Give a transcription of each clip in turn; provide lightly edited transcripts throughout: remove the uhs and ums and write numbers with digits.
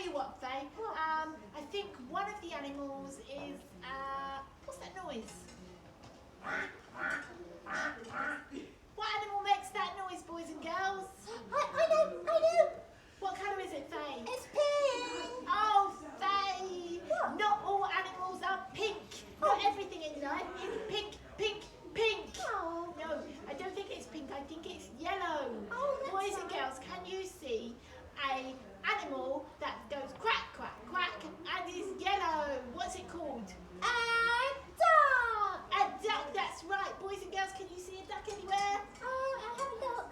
you what, Faye. I think one of the animals is, what's that noise? What animal makes that noise, boys and girls? I know. What colour is it, Faye? It's pink. Oh, Faye! What? Not all animals are pink. Not everything in life is pink, pink, pink. Oh. No, I don't think it's pink. I think it's yellow. Oh, that's Boys and right. girls, can you see a animal that goes quack, quack, quack and is yellow? What's it called? A duck. A duck, that's right. Boys and girls, can you see a duck anywhere? Oh, I'll have a look.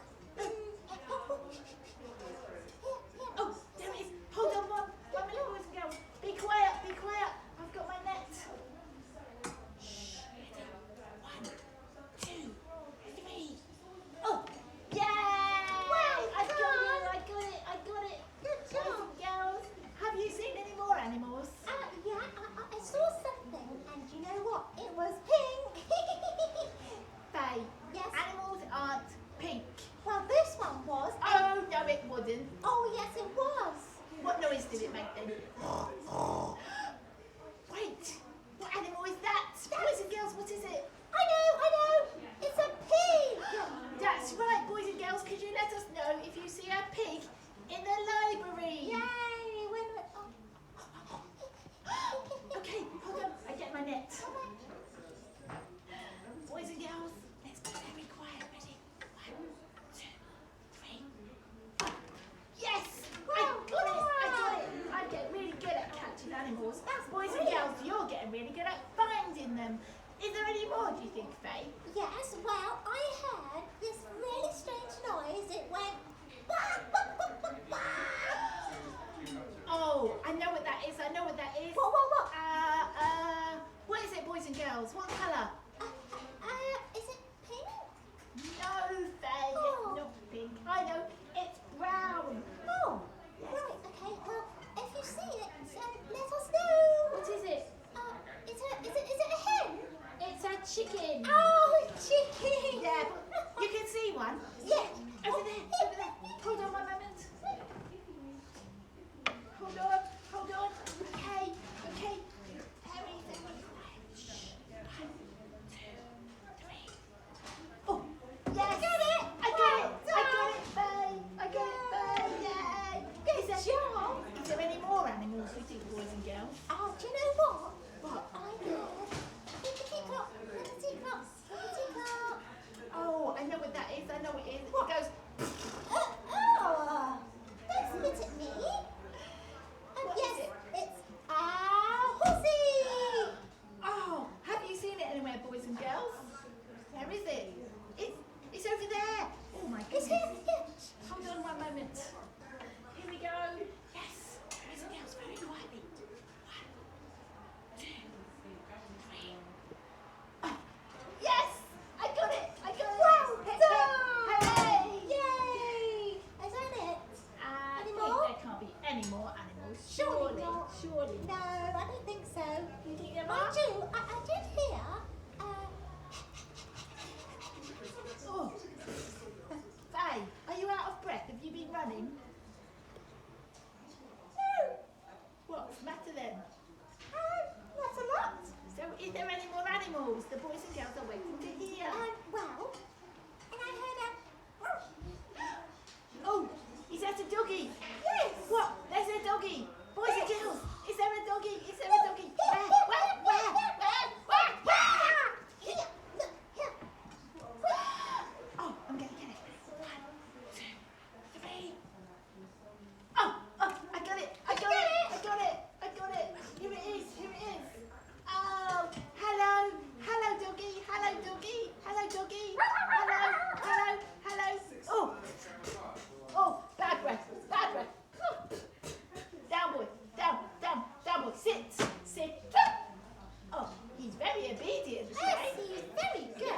Oh, there it is. Hold on one minute, boys and girls. Be quiet, be quiet. I've got my net. Shh, ready? 1, 2, 3. Oh, yay! I got it. Good Boys job. and girls, have you seen any more animals? Yeah, I saw something, and you know what? It was pink. Faye, Yes. animals aren't pink. Well, this one was. Oh, no, it wouldn't. Oh, yes, it was. What noise did it make then? Wait, what animal is that? Boys and girls, what is it? I know. It's a pig. That's right, boys and girls. Could you let us know if you see a pig in the library? Yay! Okay, hold on. I get my net. Boys and girls, let's be very quiet. Ready? 1, 2, 3. Yes! I got it! I get really good at catching animals. Boys and girls, you're getting really good at finding them. Is there any more, do you think, Faye? Yes, well, I heard this really strange noise. It went. Oh, I know what that is. What? What is it, boys and girls? What colour? Is it pink? No, Faye, Oh. it's not pink. I know, it's brown. Oh, right, okay. Well, if you see it, let us know. What is it? Is it a hen? It's a chicken. Oh, chicken. Yeah, but you can see one. Yeah. Over there. Hold on one moment. Hold on. Okay. Very quiet. Shh. 1, 2, 3. Oh, yes. I got it, Faye. Yay. Good job. Is there any more animals you think, boys and girls? Oh, do you know what? What? I heard teacup. Oh, I know what that is. It goes. Oh, don't spit at me. What Yes, is it? it's a horsey. Oh, have you seen it anywhere, boys and girls? Where is it? It's over there. Oh my It's goodness. here. Hold on one moment. Here we go. Yes. Boys and girls, very quietly. 1, 2, 3. Oh, yes! I got it. Well Hip, done. hooray! Yay! Is that it? I Any think more? there can't be any more animals. Surely not. Surely. No, I don't think so. You think there Mind are? you, I did hear. Oh. Faye, are you out of breath? Have you been running? No, What's the matter then? not a lot. So is there any more animals? The boys and girls are waiting to hear. Well, and I heard a. Oh, is that a doggy? Yes. What? There's a doggy. Boys and girls, is there a doggy? Where? Here, look, here. Oh, I'm gonna get it. 1, 2, 3. Oh, I got it. Here it is. Oh, hello doggy. Hello. Oh, bad breath. Down boy. Sit. Oh, he's very obedient Yes, today. he's very good.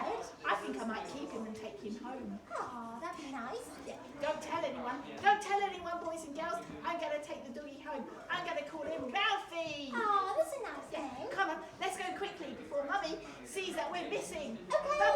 I think I might keep him and take him home. Oh, that'd be nice. Yeah, don't tell anyone, boys and girls. I'm going to take the doggy home. I'm going to call him Ralphie. Oh, that's a nice Yeah, name. come on, let's go quickly before Mummy sees that we're missing. Okay. Bye